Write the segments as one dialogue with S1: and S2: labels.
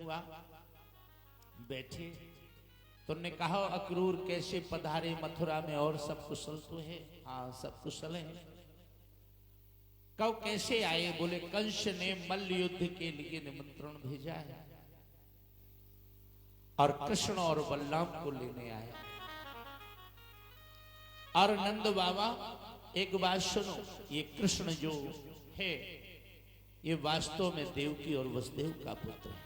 S1: हुआ, बैठे तो उन्होंने कहा अक्रूर कैसे पधारे मथुरा में, और सब कुशल तो है? हाँ सब कुशल है। कब कैसे आए? बोले कंस ने मल्ल युद्ध के लिए निमंत्रण भेजा है और कृष्ण और बलराम को लेने आया। और नंद बाबा एक बात सुनो, ये कृष्ण जो है ये वास्तव में देवकी और वसुदेव का पुत्र है।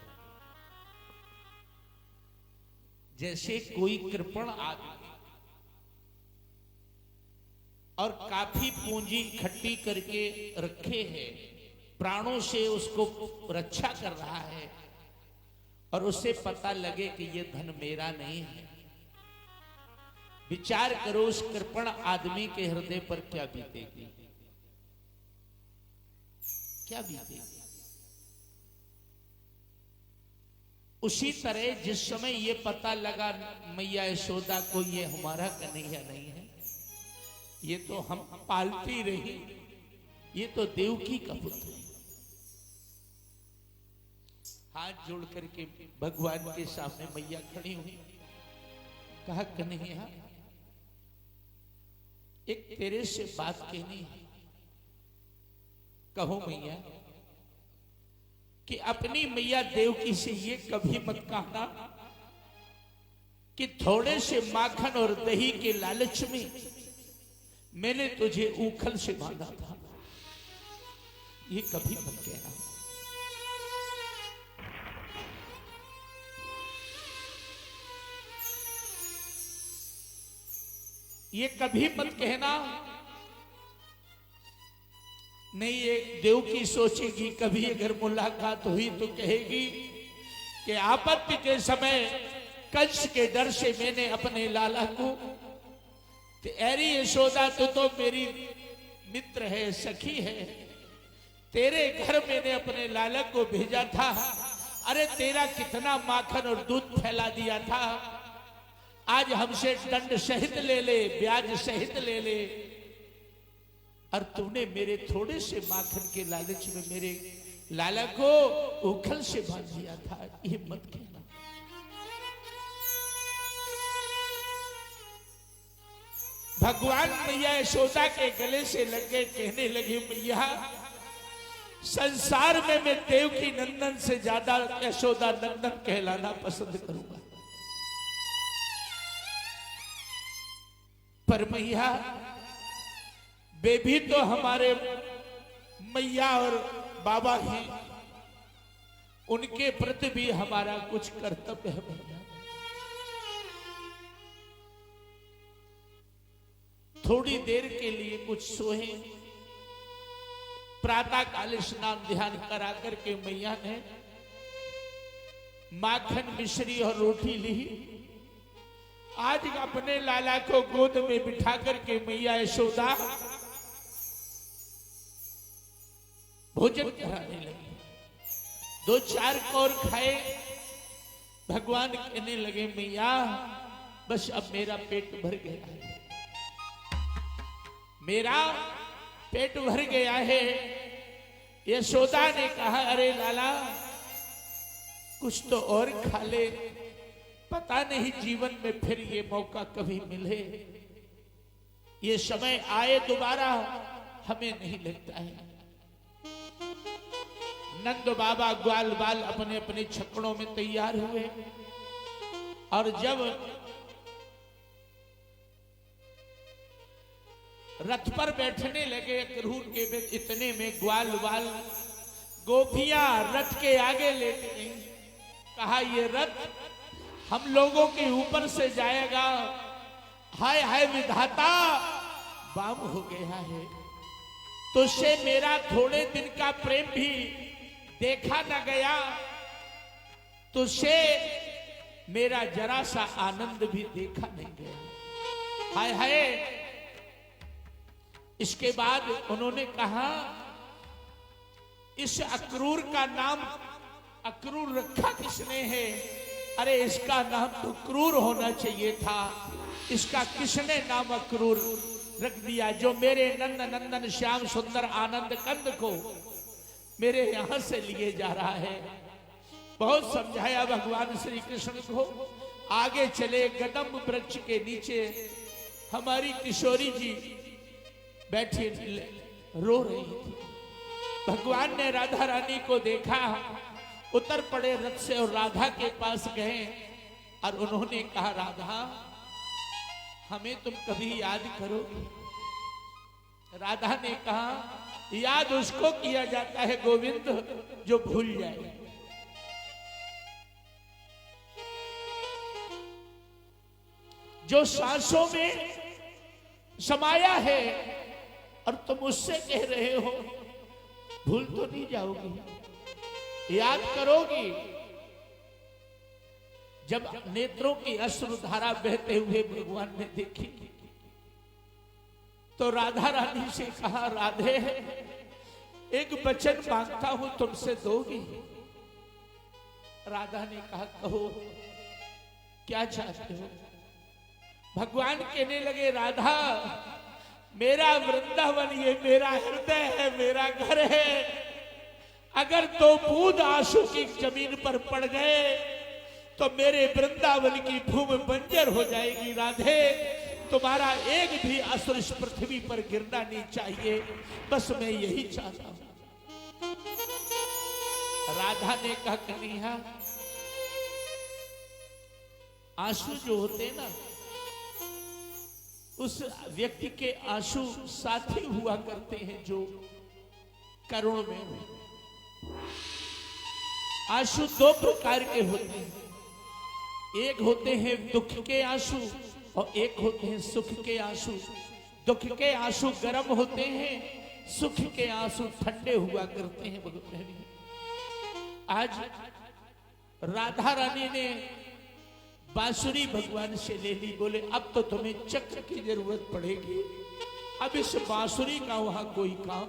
S1: जैसे कोई कृपण आदमी और काफी पूंजी इकट्ठी करके रखे हैं, प्राणों से उसको रक्षा कर रहा है, और उसे पता लगे कि ये धन मेरा नहीं है, विचार करो उस कृपण आदमी के हृदय पर क्या बीतेगी, क्या बीतेगी। उसी तरह जिस समय ये पता लगा मैया यशोदा को ये हमारा कन्हैया नहीं है, ये तो हम पालती रही, ये तो देवकी का पुत्र है, हाथ जोड़ करके भगवान के सामने मैया खड़ी हुई, कहा कन्हैया एक तेरे से बात कहनी है। कहो मैया। कि अपनी मैया देवकी से ये कभी मत कहना कि थोड़े से माखन और दही के लालच में मैंने तुझे ऊखल से बांधा था, ये कभी मत कहना। ये कभी मत कहना। नहीं, ये देवकी सोचेगी कभी अगर मुलाकात हुई तो कहेगी कि आपत्ति के समय कंस के डर से मैंने अपने लाला को, अरे यशोदा तो मेरी मित्र है, सखी है, तेरे घर मैंने अपने लाला को भेजा था, अरे तेरा कितना माखन और दूध फैला दिया था, आज हमसे दंड सहित ले ले, ब्याज सहित ले ले, और तूने मेरे थोड़े से माखन के लालच में मेरे लाला को उखल से बांध दिया था, ये मत कहना। भगवान मैया यशोदा के गले से लगे, कहने लगे मैया संसार में मैं देवकी नंदन से ज्यादा यशोदा नंदन कहलाना पसंद करूंगा, पर मैया वे भी तो हमारे मैया और बाबा हैं, उनके प्रति भी हमारा कुछ कर्तव्य है भैया। थोड़ी देर के लिए कुछ सोए, प्रातः काल स्नान ध्यान करा करके मैया ने माखन मिश्री और रोटी ली, आज अपने लाला को गोद में बिठा करके मैया यशोदा भोजन कराने लगे। दो चार कौर खाए, भगवान कहने लगे मैया बस अब मेरा पेट भर गया है, मेरा पेट भर गया है। यशोदा ने कहा अरे लाला कुछ तो और खा ले, पता नहीं जीवन में फिर ये मौका कभी मिले, ये समय आए दोबारा हमें नहीं लगता है। नंद बाबा ग्वाल बाल अपने अपने छकड़ों में तैयार हुए, और जब रथ पर बैठने लगे अक्रूर के बेट, इतने में ग्वाल बाल गोपियां रथ के आगे लेट गई। कहा ये रथ हम लोगों के ऊपर से जाएगा, हाय हाय विधाता बाम हो गया है, तुझसे मेरा थोड़े दिन का प्रेम भी देखा न गया, तुझसे मेरा जरा सा आनंद भी देखा नहीं गया, हाय हाय। इसके बाद उन्होंने कहा इस अक्रूर का नाम अक्रूर रखा किसने है? अरे इसका नाम तो क्रूर होना चाहिए था, इसका किसने नाम अक्रूर रख दिया, जो मेरे नंद नंदन श्याम सुंदर आनंद कंद को मेरे यहां से लिए जा रहा है। बहुत समझाया भगवान श्री कृष्ण को। आगे चले, कदम वृक्ष के नीचे हमारी किशोरी जी बैठी रो रही थी। भगवान ने राधा रानी को देखा, उतर पड़े रथ से और राधा के पास गए और उन्होंने कहा, राधा हमें तुम कभी याद करोगी? राधा ने कहा, याद उसको किया जाता है गोविंद जो भूल जाए। जो सांसों में समाया है और तुम उससे कह रहे हो भूल तो नहीं जाओगी, याद करोगी। जब नेत्रों की अश्रु धारा बहते हुए भगवान ने देखी तो राधा रानी से कहा, राधे एक वचन मांगता हूं तुमसे दोगी? राधा ने कहा, कहो क्या चाहते हो? भगवान कहने लगे, राधा मेरा वृंदावन ये मेरा हृदय है, मेरा घर है। अगर 2 बूंद आंसू की जमीन पर पड़ गए तो मेरे वृंदावन की भूमि बंजर हो जाएगी। राधे तुम्हारा एक भी अश्रु इस पृथ्वी पर गिरना नहीं चाहिए, बस मैं यही चाहता हूं। राधा ने कहा, कन्हैया आंसू जो होते हैं ना, उस व्यक्ति के आंसू साथी हुआ करते हैं जो करुण में हो। आंसू 2 प्रकार के होते हैं, एक होते हैं दुख के आंसू और एक होते हैं सुख के आंसू। दुख के आंसू गर्म होते हैं, सुख के आंसू ठंडे हुआ करते हैं। भगवान आज राधा रानी ने बांसुरी भगवान से ले ली, बोले अब तो तुम्हें चक्र की जरूरत पड़ेगी, अब इस बांसुरी का वहां कोई काम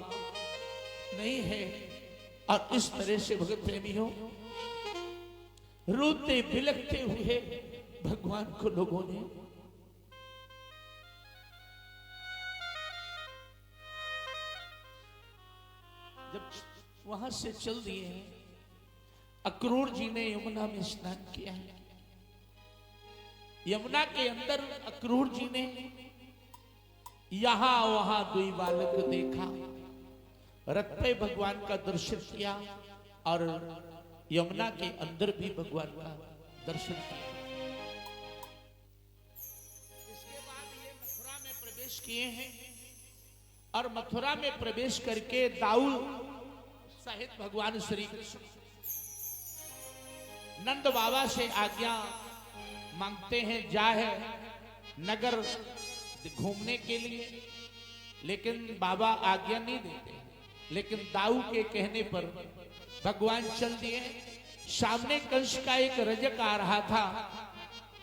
S1: नहीं है। और इस तरह से भगत प्रेमियों रोते बिलखते हुए भगवान को लोगों ने जब वहां से चल दिए हैं, अक्रूर जी ने यमुना में स्नान किया है। यमुना के अंदर अक्रूर जी ने यहां वहां 2 बालक देखा, रथ पे भगवान का दर्शन किया और यमुना के अंदर भी भगवान का दर्शन किया। इसके बाद ये मथुरा में प्रवेश किए हैं और मथुरा में प्रवेश करके दाऊद सहित भगवान श्री कृष्ण नंद बाबा से आज्ञा मांगते हैं, जाए नगर घूमने के लिए, लेकिन बाबा आज्ञा नहीं देते। लेकिन दाऊ के कहने पर भगवान चल दिए। सामने कंस का एक रजक आ रहा था,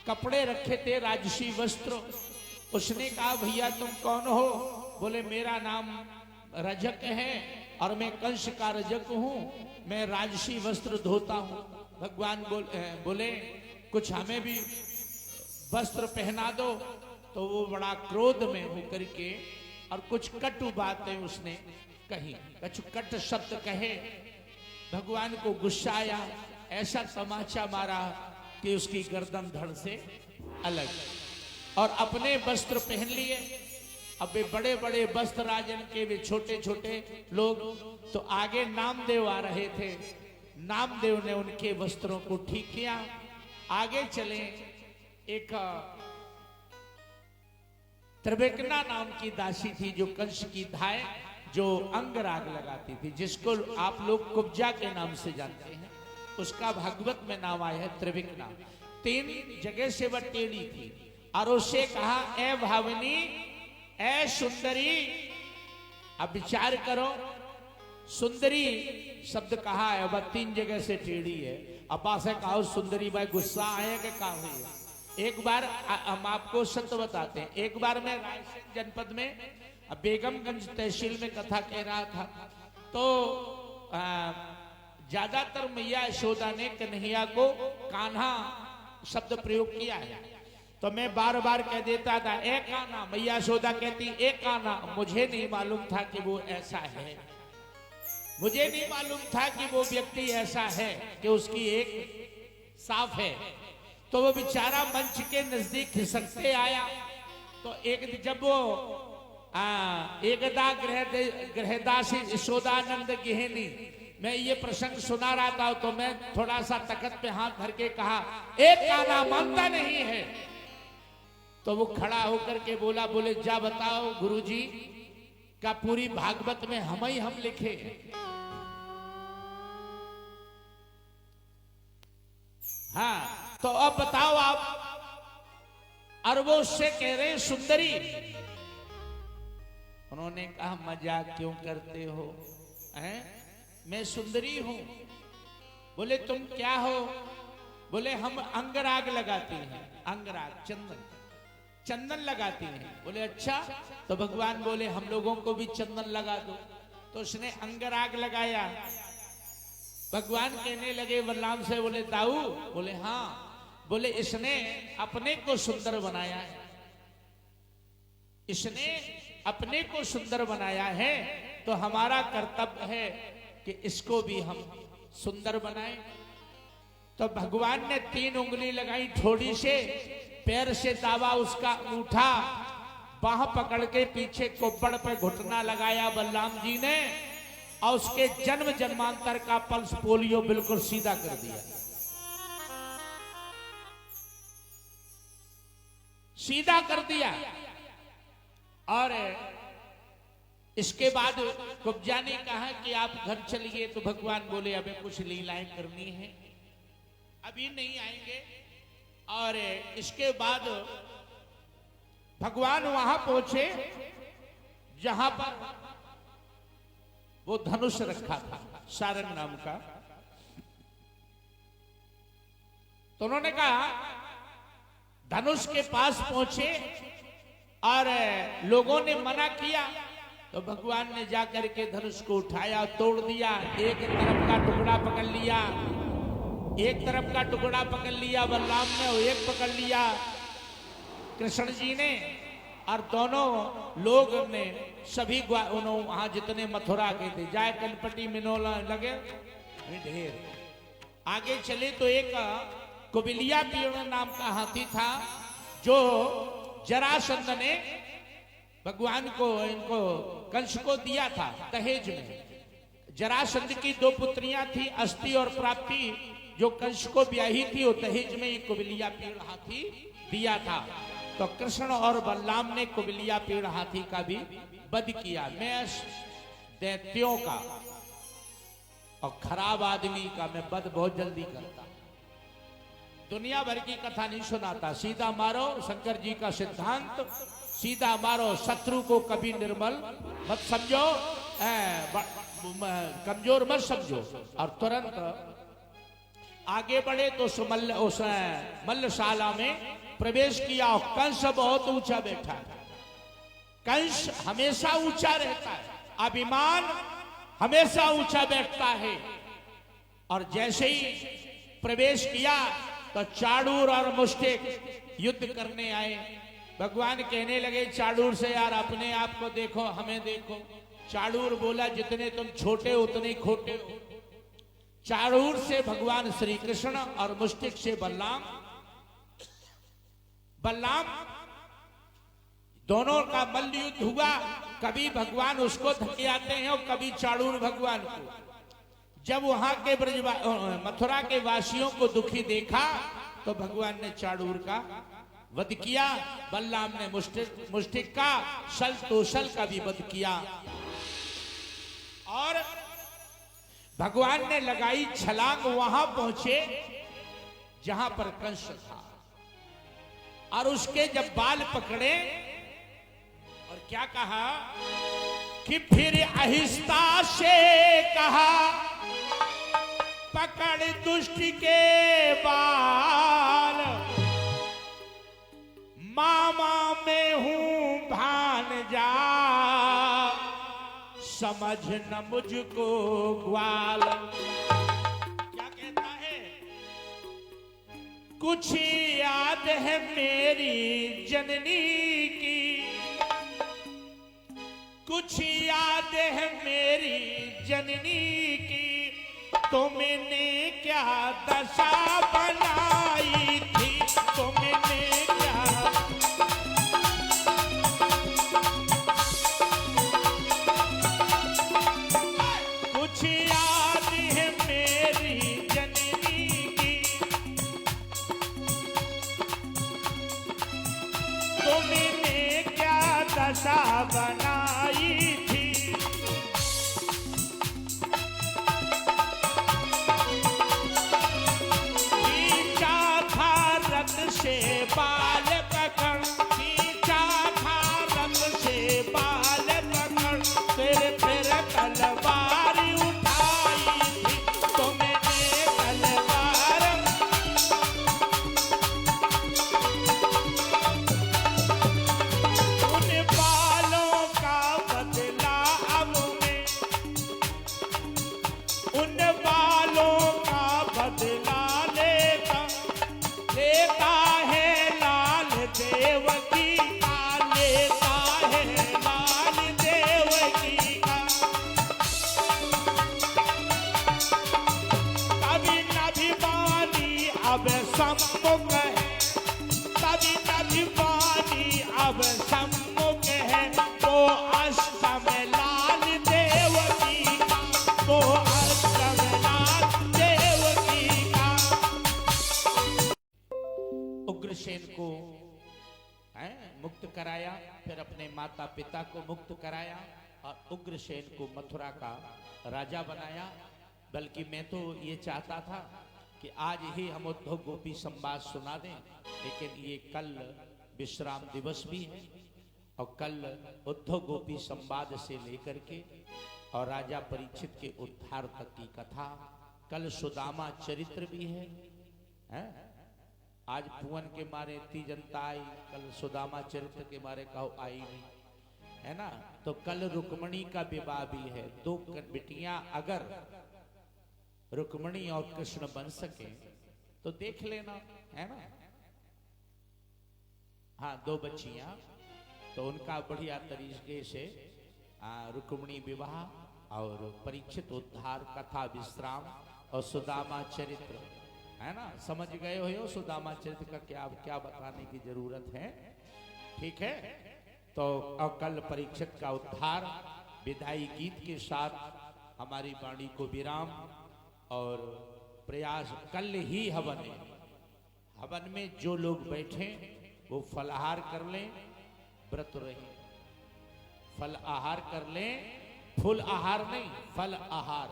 S1: कपड़े रखे थे राजसी वस्त्र। उसने कहा, भैया तुम कौन हो? बोले, मेरा नाम रजक है और मैं कंस का रजक हूं, मैं राजसी वस्त्र धोता हूं। भगवान बोले कुछ हमें भी वस्त्र पहना दो। तो वो बड़ा क्रोध में होकर के और कुछ कटु बातें उसने कही, कुछ कट शब्द कहे। भगवान को गुस्सा आया, ऐसा तमाचा मारा कि उसकी गर्दन धड़ से अलग, और अपने वस्त्र पहन लिए। अब वे बड़े बड़े वस्त्र राजन के, वे छोटे छोटे लोग, तो आगे नामदेव आ रहे थे। नामदेव ने उनके वस्त्रों को ठीक किया। आगे चले, एक त्रिवेकना नाम की दासी थी जो कंस की धाय, जो अंगराग लगाती थी, जिसको आप लोग कुब्जा के नाम से जानते हैं। उसका भागवत में नाम आया है त्रिवेकना। 3 जगह से वह टेढ़ी थी और उससे कहा, ए भावनी, ए सुंदरी। अब विचार करो, सुंदरी शब्द कहा है, वह 3 जगह से टेढ़ी है। अब से कहा सुंदरी भाई, गुस्सा आया कि कहा हुई? एक बार हम आपको सत्य बताते हैं। एक बार मैं रायसेन जनपद में बेगमगंज तहसील में कथा कह रहा था, तो ज्यादातर मैया यशोदा ने कन्हैया को कान्हा शब्द प्रयोग किया है। तो मैं बार बार कह देता था, ए कान्हा। मैया यशोदा कहती, ए कान्हा। मुझे नहीं मालूम था कि वो ऐसा है। मुझे नहीं मालूम था कि वो व्यक्ति ऐसा है कि उसकी एक साफ है। तो वो बेचारा मंच के नजदीक खिसकते आया। तो एक जब वो एकदा गृहदासी यशोदानंद गिहेनी, मैं ये प्रसंग सुना रहा था, तो मैं थोड़ा सा तखत पे हाथ धर के कहा, एक काना मानता नहीं है। तो वो खड़ा होकर के बोले जा बताओ गुरुजी का पूरी भागवत में हम लिखे हैं। हाँ, तो अब बताओ आप। और वो उससे कह रहे सुंदरी। उन्होंने कहा मजाक क्यों करते हो, हैं? मैं सुंदरी हूं। बोले तुम क्या हो? बोले हम अंगराग लगाती हैं। अंगराग चंदन लगाती हैं। बोले अच्छा। तो भगवान बोले हम लोगों को भी चंदन लगा दो। तो उसने अंगराग लगाया। भगवान कहने लगे बलराम से, बोले दाऊ? बोले हाँ। बोले इसने अपने को सुंदर बनाया है, इसने अपने को सुंदर बनाया है, तो हमारा कर्तव्य है कि इसको भी हम सुंदर बनाएं। तो भगवान ने 3 उंगली लगाई ठोड़ी से, पैर से दावा उसका उठा, बाह पकड़ के पीछे कोपड़ पे घुटना लगाया बलराम जी ने, और उसके जन्म जन्मांतर का पल्स पोलियो बिल्कुल सीधा कर दिया। सीधा कर दिया। और इसके बाद कुब्जा ने कहा कि आप घर चलिए। तो भगवान बोले अबे कुछ लीलाएं करनी है, अभी नहीं आएंगे। और इसके बाद भगवान वहां पहुंचे जहां पर वो धनुष रखा था, सारंग नाम का। तो उन्होंने कहा, धनुष के पास पहुंचे और लोगों ने मना किया। तो भगवान ने जाकर के धनुष को उठाया, तोड़ दिया। एक तरफ का टुकड़ा पकड़ लिया, एक तरफ का टुकड़ा पकड़ लिया बलराम ने, एक पकड़ लिया कृष्ण जी ने, और दोनों लोग ने सभी वहां जितने मथुरा के थे, जाए कनपटी मिनोला लगे ढेर। आगे चले तो एक कुबिलिया पीड़ नाम का हाथी था, जो जरासंध ने भगवान को, इनको कंस को दिया था दहेज में। जरासंध की 2 पुत्रियां थी, अस्थि और प्राप्ति, जो कंस को ब्याही थी, वो दहेज में एक कुबिलिया पीड़ हाथी दिया था। तो कृष्ण और बलराम ने कुबिलिया पीड़ हाथी का भी वध किया। मैं दैत्यों का और खराब आदमी का मैं वध बहुत जल्दी करता, दुनिया भर की कथा नहीं सुनाता। सीधा मारो, शंकर जी का सिद्धांत, सीधा मारो, शत्रु को कभी निर्बल मत समझो, कमजोर मत समझो। और तुरंत आगे बढ़े तो उस मल्लशाला में प्रवेश किया। और कंस बहुत ऊंचा बैठा है। कंस हमेशा ऊंचा रहता है, अभिमान हमेशा ऊंचा बैठता है। और जैसे ही प्रवेश किया तो चाड़ूर और मुष्टिक युद्ध करने आए। भगवान कहने लगे चाड़ूर से, यार अपने आप को देखो, हमें देखो। चाड़ूर बोला जितने तुम छोटे उतने खोटे हो। चाड़ूर से भगवान श्री कृष्ण और मुष्टिक से बलराम दोनों का मल्ल युद्ध हुआ। कभी भगवान उसको धके आते हैं और कभी चाड़ूर भगवान को। जब वहां के मथुरा के वासियों को दुखी देखा तो भगवान ने चाड़ूर का वध किया, बलराम ने मुष्टिक का, सल तोसल का भी वध किया। और भगवान ने लगाई छलांग, वहां पहुंचे जहां पर कंस था, और उसके जब बाल पकड़े और क्या कहा कि फिर आहिस्ता से कहा, पकड़ दुष्ट के बाल, मामा मैं हूं भानजा, समझ न मुझको ग्वाल। क्या कहता है? कुछ याद है मेरी जननी की, कुछ याद है मेरी जननी की, तो मैंने क्या दशा बनाई थी, तो मैंने क्या। कुछ याद है मेरी जननी की, तो मैंने क्या दशा बनाई थी। से बाल पकड़, खींचा था रंग से बाल पकड़, तेरे फिर तलवार उठाई थी, तो मैंने तलवार। उन बालों का बदला अब मैं, उन बालों का बदला लेता है लाल देवकी का, लेता है लाल देवकी का। कभी नभी पानी अब सम्मुख है, कभी नभी पानी अब सम्मुख है, वो अष्टम लाल देवकी का, वो अष्टम लाल देवकी का। उग्रसेन को मुक्त कराया, फिर अपने माता पिता को मुक्त कराया और उग्रसेन को मथुरा का राजा बनाया। बल्कि मैं तो ये चाहता था कि आज ही हम उद्धव गोपी संवाद सुना दें, लेकिन ये कल विश्राम दिवस भी है और कल उद्धव गोपी संवाद से लेकर के और राजा परीक्षित के उद्धार तक की कथा, कल सुदामा चरित्र भी है? आज पुअन के मारे इतनी जनता आई, कल सुदामा चरित्र के मारे कहो आई नहीं, है ना। तो कल रुक्मणी का विवाह भी है। दो बिटियां अगर रुक्मणी और कृष्ण बन सके तो देख लेना, है ना। हाँ, दो बच्चियां, तो उनका बढ़िया तरीके से रुक्मणी विवाह और परीक्षित उद्धार कथा विश्राम और सुदामा चरित्र, है ना। समझ गए हो सुदामा चरित्र का क्या क्या बताने की जरूरत है, ठीक है। तो और कल परीक्षित का उद्धार विदाई गीत के साथ हमारी वाणी को विराम और प्रयास। कल ही हवन है, हवन में जो लोग बैठे वो फलाहार कर लें, व्रत रहे, फल आहार कर लें, फुल आहार नहीं फल आहार,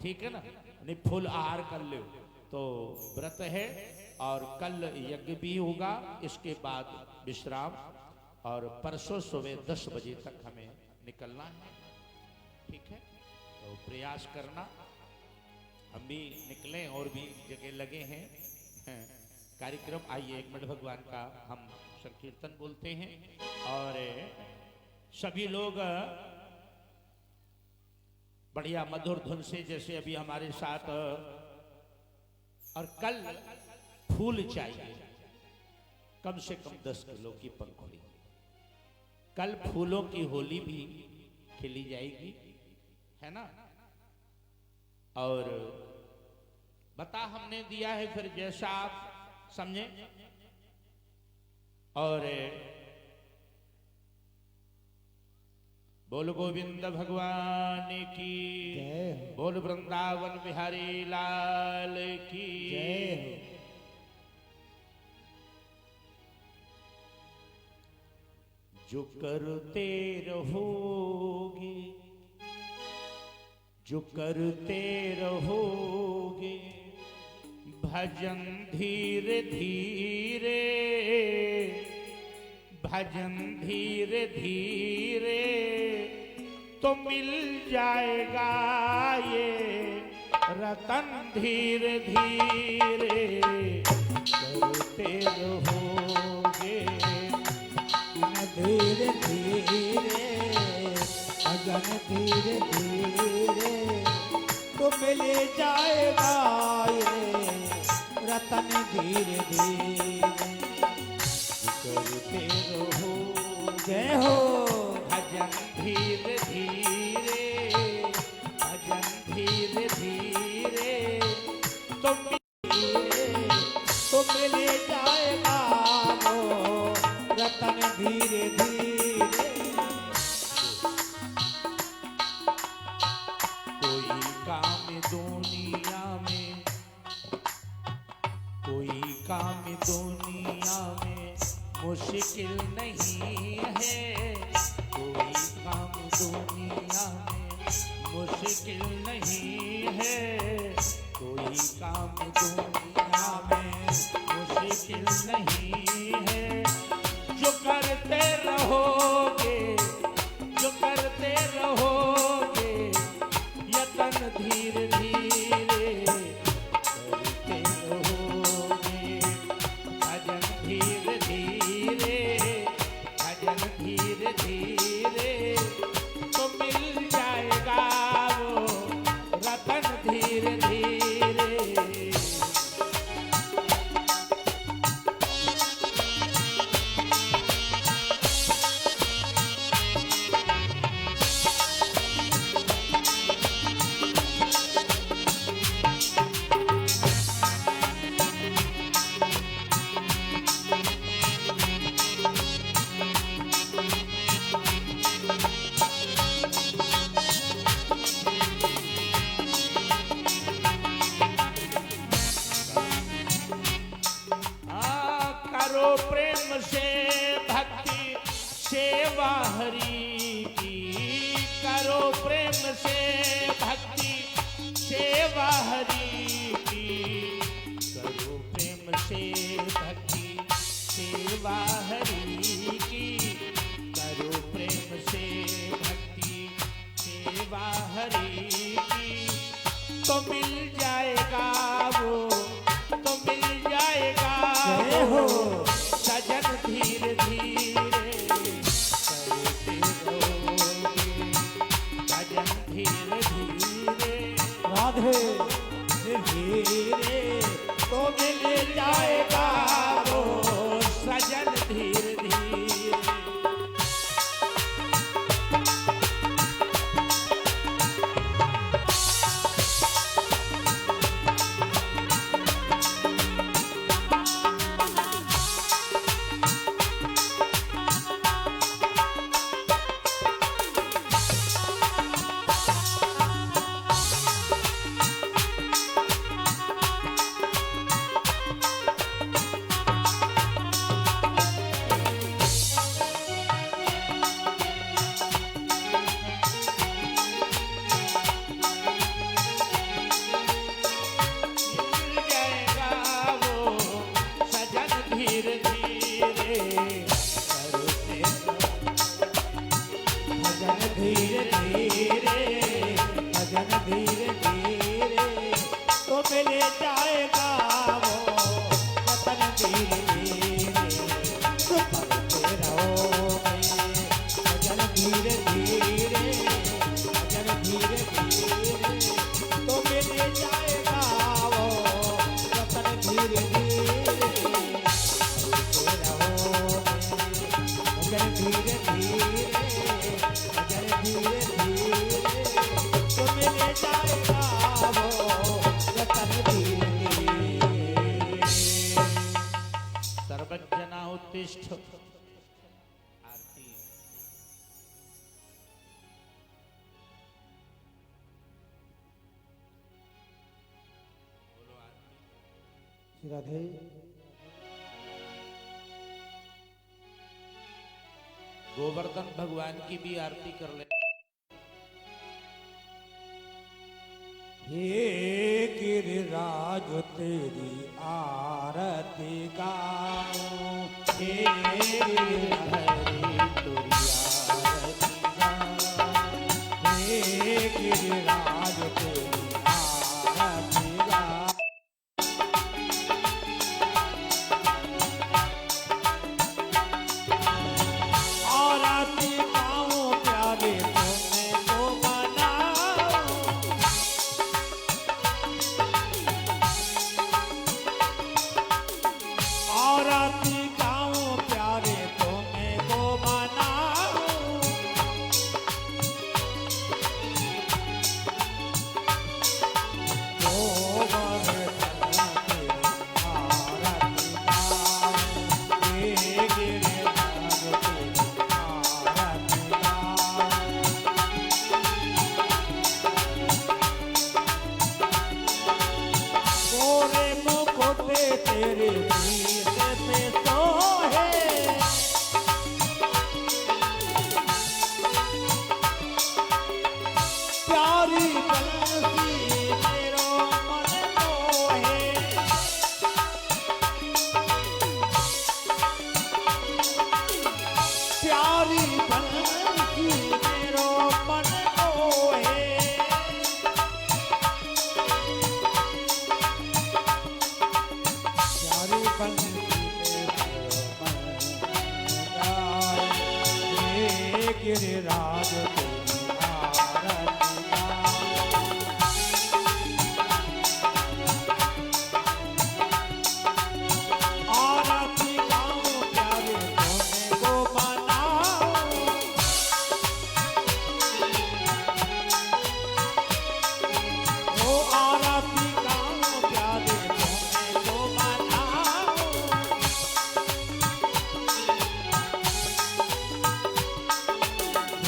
S1: ठीक है ना, नहीं फुल आहार कर ले तो व्रत है। और कल यज्ञ भी होगा, इसके बाद विश्राम और परसों सुबह 10 बजे तक हमें निकलना है, ठीक है। तो प्रयास करना, हम भी निकलें और भी जगह लगे हैं कार्यक्रम। आइए 1 मिनट भगवान का हम संकीर्तन बोलते हैं और सभी लोग बढ़िया मधुर धुन से जैसे अभी हमारे साथ। और कल फूल चाहिए कम से कम 10 किलो की पंखुड़ी। कल फूलों की होली भी खेली जाएगी, है ना। और बता हमने दिया है, फिर जैसा आप समझे। और बोल गोविंद भगवान की, बोल वृंदावन बिहारी लाल की जय। जो करते रहोगे, जो करते रहोगे भजन धीरे धीरे, भजन धीरे धीरे तो मिल जाएगा ये रतन धीरे धीरे। करते रहोगे
S2: धीरे धीरे, भजन धीरे धीरे तो मिल जाएगा ये रतन धीरे धीरे। करते रहो जय हो,
S1: भजन भजन धीरे धीरे, भजन धीरे धीरे, तो
S2: मिल जाएगा वो रतन धीरे धीरे।
S1: कोई काम दुनिया में, कोई काम दुनिया में मुश्किल नहीं है, कोई काम दुनिया में मुश्किल नहीं है, कोई काम दुनिया में मुश्किल नहीं है। जो करते रहोगे, जो करते रहोगे यतन धीरे धीरे करते रहोगे, भजन धीरे धीरे, भजन धीरे धीरे, तो मिल जाएगा वो रतन धीरे धीरे। करो प्रेम से भक्ति सेवा हरि की, करो प्रेम से भक्ति सेवा हरि की, करो प्रेम से भक्ति सेवा हरि की, करो प्रेम से भक्ति सेवा हरि की, तो मिल जाएगा वो, तो मिल जाएगा
S2: हो
S1: सजन धीरे धीरे करते रहोगे, भजन धीरे धीरे,
S2: राधे धीरे तो मिल जाएगा वो
S1: सजन धीरे धीरे। उत्तिष्ठ। आरती। बोलो आरती।
S2: राधे।
S1: गोवर्धन भगवान की भी आरती कर ले।
S2: हे गिरिराज तेरी आरती गाऊं, हे गिरिहरि तेरी आरती गाऊं, हे गिरिराज तेरी आरती गाऊं। आरती गाऊं प्यारे तुम्हें को बनाऊं, आरती गाऊं प्यारे तुम्हें को बनाऊं, झूले तेरे शीश पे सोहे प्यारी बंसी मेरो मन मोहे प्यारी बंसी मेरो मन मोहे प्यारी बंसी मेरो मन गाए हे गिरिराज तेरी आरती आरती गाऊं प्यारे सोने को बनाऊं ओ आरती गाऊं प्यारे सोने को बनाऊं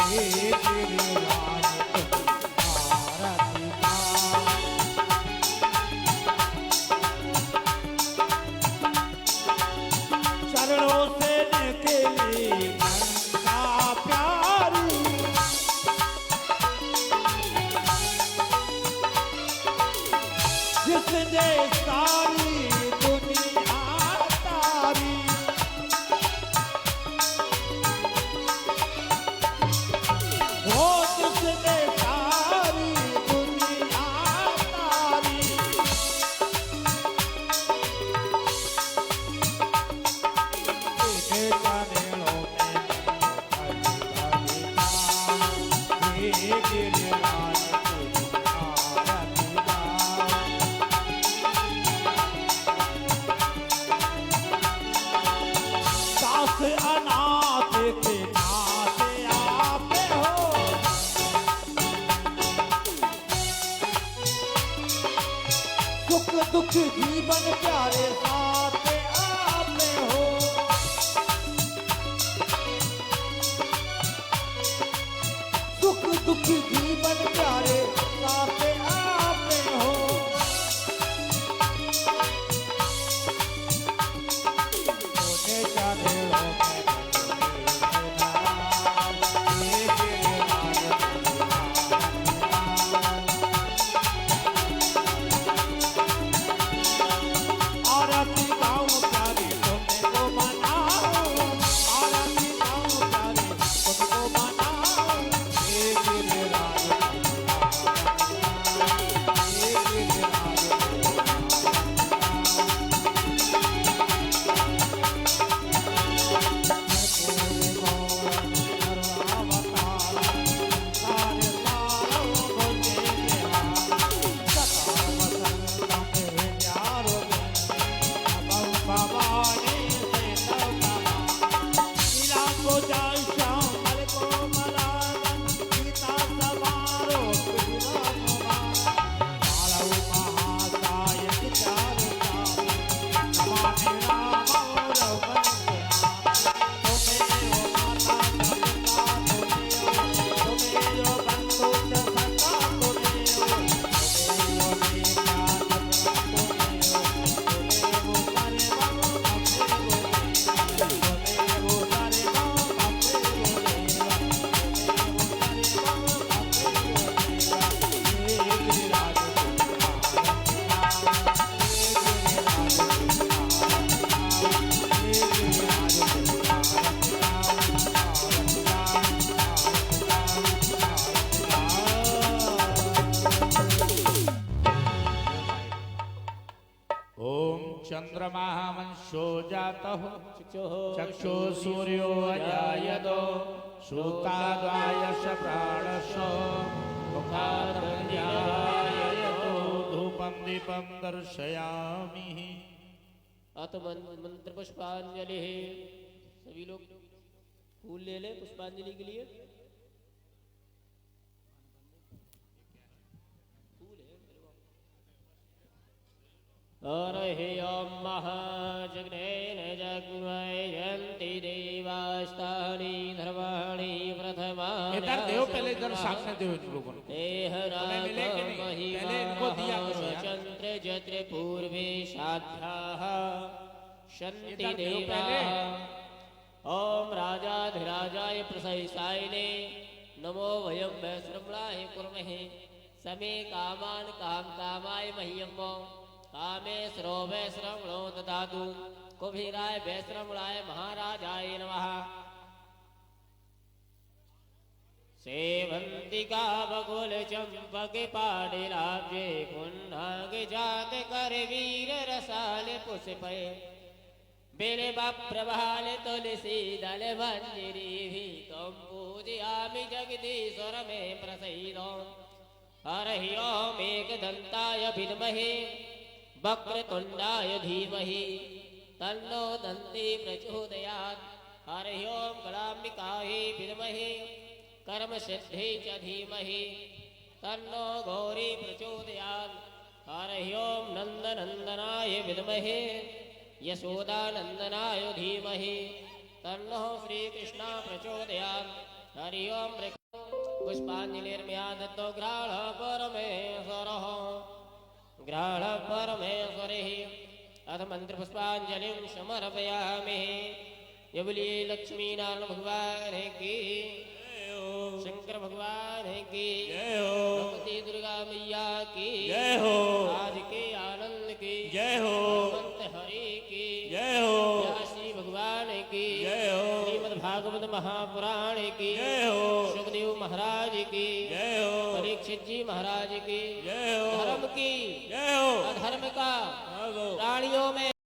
S2: हे गिरिराज आरती गाऊं चरणों से निकली गंगा प्यारी जिसने सारी दुनिया तारी वो जिसने सारी दुनिया तारी एक चरणों में हे गिरिराज तेरी आरती गाऊं दास अनाथ के नाथ आप हो सुख दुख जीवन प्यारे साथ आप हो सुख दुख जीवन प्यारे साथ आप हो सोने चढ़ो आरती गाऊं प्यारे सोने को बनाऊं आरती गाऊं प्यारे सोने को बनाऊं हे गिरिराज हे गिरिराज
S1: चंद्रमा वंशो जातः चक्षु सूर्यो अजायतो श्रोताद्वायश प्राणश मुखादन्यायतो धूपं दीपं दर्शयामि।
S3: मंत्र पुष्पांजलि। सभी लोग फूल ले लें पुष्पांजलि के लिए। फूल है हरि ओम महाजग्नेन जग्मयन्ति देवास्तानि धर्माणि प्रथमानि
S1: इधर देव पहले इधर सामने देव इन लोगों ने हमें मिले कि नहीं? पहले इनको दिया करो यार।
S3: चंद्र जत्र पूर्वे साध्याः शन्ति
S1: इधर देव
S3: देवाः ओम राजाधिराजाय प्रसहिसायिने नमो वयं वैश्रमणाय कुर्महे समे कामान् कामाय मह्यम् कामे श्रो वैश्रमणो ददातु कुबेराय वैश्रमणाय महाराजाय नमः सेवंतिका बकुल चंपक पाडिलाब्जे पुन्नाग जात कर वीर रसाल पुष्पय बिल्वा प्रभाल तुलसी दल मंजरी भी तुम पूजयामि जगदीश्वर में प्रसीदो हरि ओम एकदंताय विद्महे वक्रतुंडाय धीमहि तन्नो दन्ती प्रचोदयात् हरि ओम गणाम्बिकाय विद्महे कर्म सिद्धि च धीमहि तन्नो गौरी प्रचोदयात् हरि ओम नंदनंदनाय विद्महे यशोदानंदनाय धीमहि तन्नो श्रीकृष्ण प्रचोदयात् हरि ओम पुष्पांजलिर्मया दत्तो ग्रहण परमेश्वरः अथ मंत्र पुष्पांजलिं समर्पयामि ये बोलिए लक्ष्मी नारायण भगवान की शंकर भगवान की
S2: जय हो
S3: भगवती दुर्गा मैया की
S2: जय हो
S3: आज के आनंद की
S2: जय हो
S3: हनुमंत हरि की
S2: जय हो
S3: जय श्री भगवान की
S2: जय हो
S3: श्रीमद् भागवत महापुराण की
S2: जय हो
S3: सुखदेव महाराज की
S2: जय हो
S3: परीक्षित जी महाराज की
S2: जय हो
S3: धर्म की
S2: जय हो
S3: अधर्म का